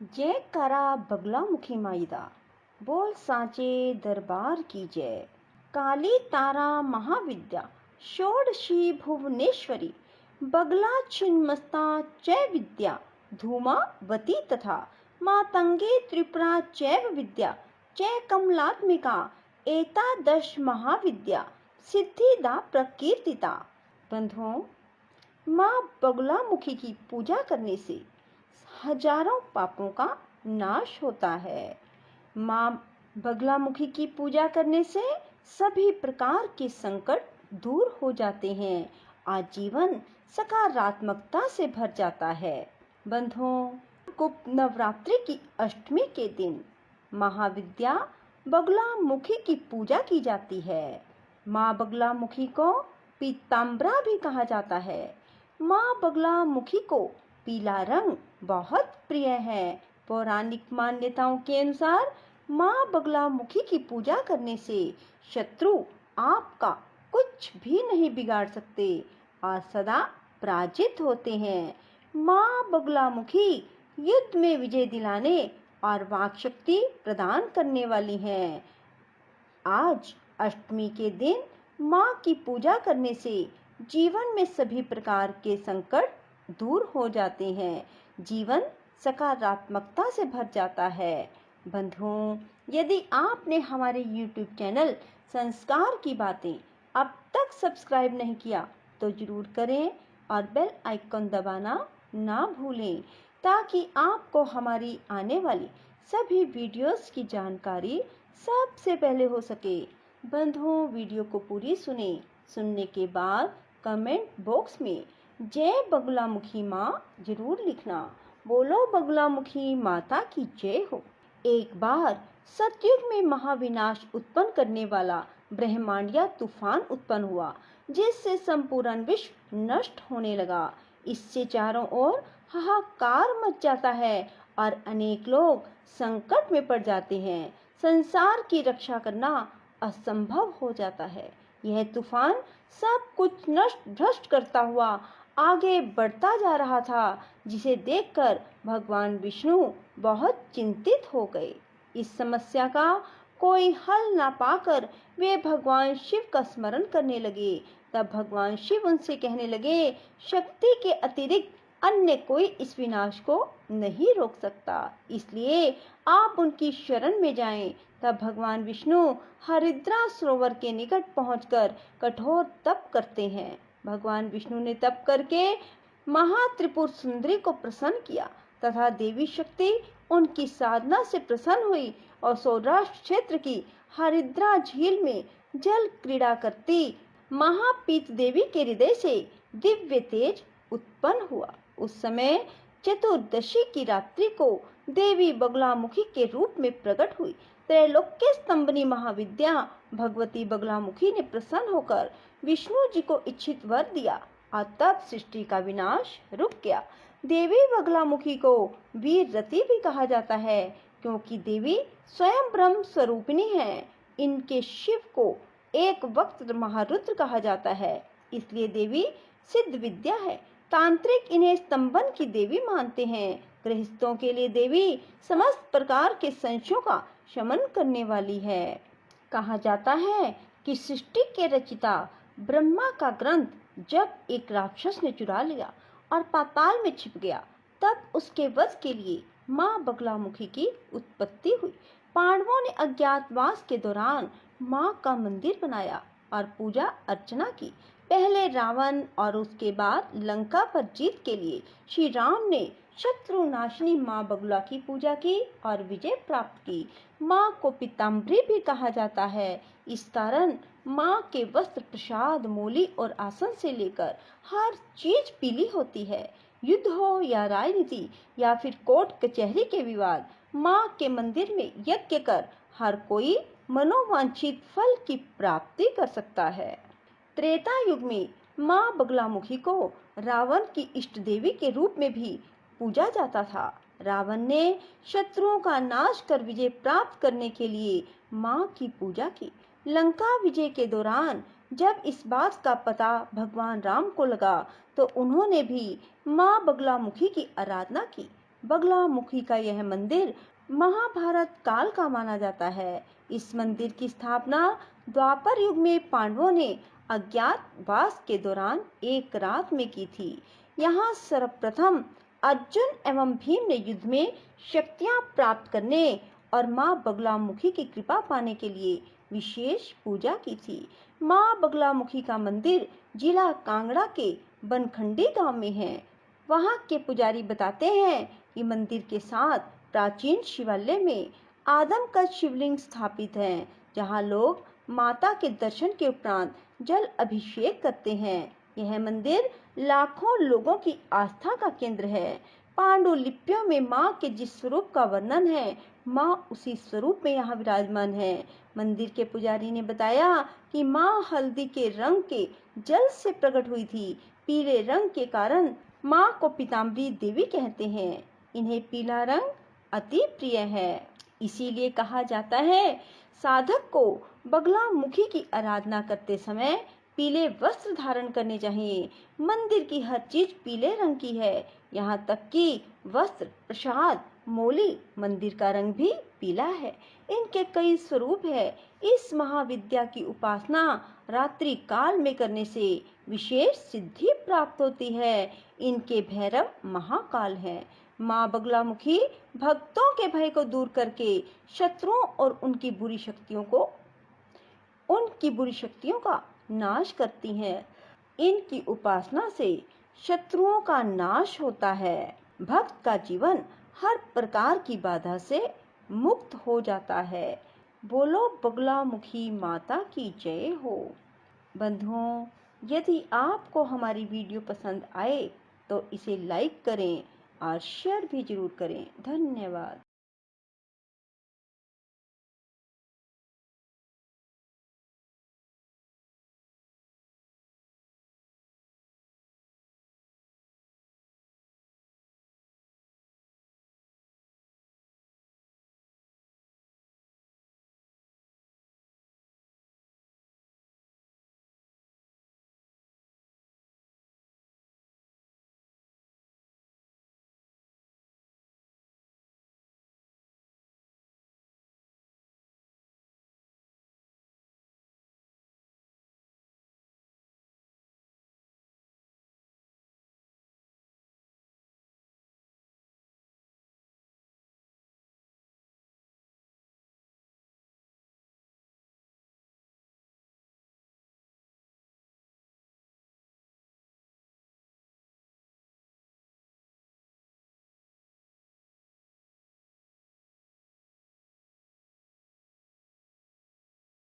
जय करा बगलामुखी माई दा, बोल सांचे दरबार की जय। काली तारा महाविद्या, षोडशी भुवनेश्वरी, बगला छिन्नमस्ता चै विद्या, धूमावती तथा मातंगे त्रिपुरा चैव विद्या, चै कमलात्मिका, एतादश महाविद्या, सिद्धिदा प्रकीर्तिता। बंधुओं, माँ बगलामुखी की पूजा करने से हजारों पापों का नाश होता है। माँ बगलामुखी की पूजा करने से सभी प्रकार के संकट दूर हो जाते हैं। आजीवन सकारात्मकता से भर जाता है। बंधुओं, गुप्त नवरात्रि की अष्टमी के दिन महाविद्या बगलामुखी की पूजा की जाती है। माँ बगलामुखी को पीताम्बरा भी कहा जाता है। माँ बगलामुखी को पीला रंग बहुत प्रिय है। पौराणिक मान्यताओं के अनुसार माँ बगलामुखी की पूजा करने से शत्रु आपका कुछ भी नहीं बिगाड़ सकते और सदा पराजित होते हैं। माँ बगलामुखी युद्ध में विजय दिलाने और वाक शक्ति प्रदान करने वाली हैं। आज अष्टमी के दिन माँ की पूजा करने से जीवन में सभी प्रकार के संकट दूर हो जाते हैं। जीवन सकारात्मकता से भर जाता है। बंधुओं, यदि आपने हमारे YouTube चैनल संस्कार की बातें अब तक सब्सक्राइब नहीं किया तो जरूर करें और बेल आइकन दबाना ना भूलें, ताकि आपको हमारी आने वाली सभी वीडियोस की जानकारी सबसे पहले हो सके। बंधुओं, वीडियो को पूरी सुने। सुनने के बाद कमेंट बॉक्स में जय बगलामुखी माँ जरूर लिखना। बोलो बगलामुखी माता की जय हो। एक बार सतयुग में महाविनाश उत्पन्न करने वाला ब्रह्मांडीय तूफान उत्पन्न हुआ, जिससे संपूर्ण विश्व नष्ट होने लगा। इससे चारों ओर हाहाकार मच जाता है और अनेक लोग संकट में पड़ जाते हैं। संसार की रक्षा करना असंभव हो जाता है। यह तूफान सब कुछ नष्ट भ्रष्ट करता हुआ आगे बढ़ता जा रहा था, जिसे देखकर भगवान विष्णु बहुत चिंतित हो गए। इस समस्या का कोई हल ना पाकर वे भगवान शिव का स्मरण करने लगे। तब भगवान शिव उनसे कहने लगे, शक्ति के अतिरिक्त अन्य कोई इस विनाश को नहीं रोक सकता, इसलिए आप उनकी शरण में जाएं। तब भगवान विष्णु हरिद्रा सरोवर के निकट पहुंचकर कठोर तप करते हैं। भगवान विष्णु ने तप करके महात्रिपुर सुंदरी को प्रसन्न किया तथा देवी शक्ति उनकी साधना से प्रसन्न हुई और सौराष्ट्र क्षेत्र की हरिद्रा झील में जल क्रीड़ा करती महापीत देवी के हृदय से दिव्य तेज उत्पन्न हुआ। उस समय चतुर्दशी की रात्रि को देवी बगलामुखी के रूप में प्रकट हुई। त्रैलोक्य स्तंभनी महाविद्या भगवती बगलामुखी ने प्रसन्न होकर विष्णु जी को इच्छित वर दिया और तब सृष्टि का विनाश रुक गया। देवी बगलामुखी को वीर रति भी कहा जाता है, क्योंकि देवी स्वयं ब्रह्म स्वरूपिणी है। इनके शिव को एक वक्त महारुद्र कहा जाता है, इसलिए देवी सिद्ध विद्या है। तांत्रिक इन्हें स्तंभन की देवी मानते हैं। गृहस्थों के लिए देवी समस्त प्रकार के संशयों का शमन करने वाली है। कहा जाता है कि सृष्टि के रचिता ब्रह्मा का ग्रंथ जब एक राक्षस ने चुरा लिया और पाताल में छिप गया, तब उसके वध के लिए माँ बगलामुखी की उत्पत्ति हुई। पांडवों ने अज्ञातवास के दौरान माँ का मंदिर बनाया और पूजा अर्चना की। पहले रावण और उसके बाद लंका पर जीत के लिए श्री राम ने शत्रुनाशिनी माँ बगला की पूजा की और विजय प्राप्त की। माँ को पीताम्बरी भी कहा जाता है। इस कारण माँ के वस्त्र, प्रसाद, मूली और आसन से लेकर हर चीज पीली होती है। युद्ध हो या राजनीति या फिर कोर्ट कचहरी के विवाद, माँ के मंदिर में यज्ञ कर हर कोई मनोवांछित फल की प्राप्ति कर सकता है। त्रेता युग में माँ बगलामुखी को रावण की इष्ट देवी के रूप में भी पूजा जाता था। रावण ने शत्रुओं का नाश कर विजय प्राप्त करने के लिए माँ की पूजा की। लंका विजय के दौरान जब इस बात का पता भगवान राम को लगा, तो उन्होंने भी माँ बगलामुखी की आराधना की। बगलामुखी का यह मंदिर महाभारत काल का माना जाता है। इस मंदिर की स्थापना द्वापर युग में पांडवों ने अज्ञातवास के दौरान एक रात में की थी। यहाँ सर्वप्रथम अर्जुन एवं भीम ने युद्ध में शक्तियां प्राप्त करने और मां बगलामुखी की कृपा पाने के लिए विशेष पूजा की थी। मां बगलामुखी का मंदिर जिला कांगड़ा के बनखंडी गांव में है। वहां के पुजारी बताते हैं कि मंदिर के साथ प्राचीन शिवालय में आदमकद शिवलिंग स्थापित है, जहां लोग माता के दर्शन के उपरांत जल अभिषेक करते हैं। यह मंदिर लाखों लोगों की आस्था का केंद्र है। पांडुलिपियों में मां के जिस स्वरूप का वर्णन है, मां उसी स्वरूप में यहाँ विराजमान है। मंदिर के पुजारी ने बताया कि मां हल्दी के रंग के जल से प्रकट हुई थी। पीले रंग के कारण मां को पीताम्बरी देवी कहते हैं। इन्हें पीला रंग अति प्रिय है। इसीलिए कहा जाता है, साधक को बगलामुखी की आराधना करते समय पीले वस्त्र धारण करने चाहिए। मंदिर की हर चीज पीले रंग की है, यहाँ तक कि वस्त्र, प्रसाद, मौली, मंदिर का रंग भी पीला है। इनके कई स्वरूप है। इस महाविद्या की उपासना रात्रि काल में करने से विशेष सिद्धि प्राप्त होती है। इनके भैरव महाकाल है। मां बगलामुखी भक्तों के भय को दूर करके शत्रुओं और उनकी बुरी शक्तियों का नाश करती हैं। इनकी उपासना से शत्रुओं का नाश होता है। भक्त का जीवन हर प्रकार की बाधा से मुक्त हो जाता है। बोलो बगलामुखी माता की जय हो। बंधुओं, यदि आपको हमारी वीडियो पसंद आए तो इसे लाइक करें और शेयर भी जरूर करें। धन्यवाद।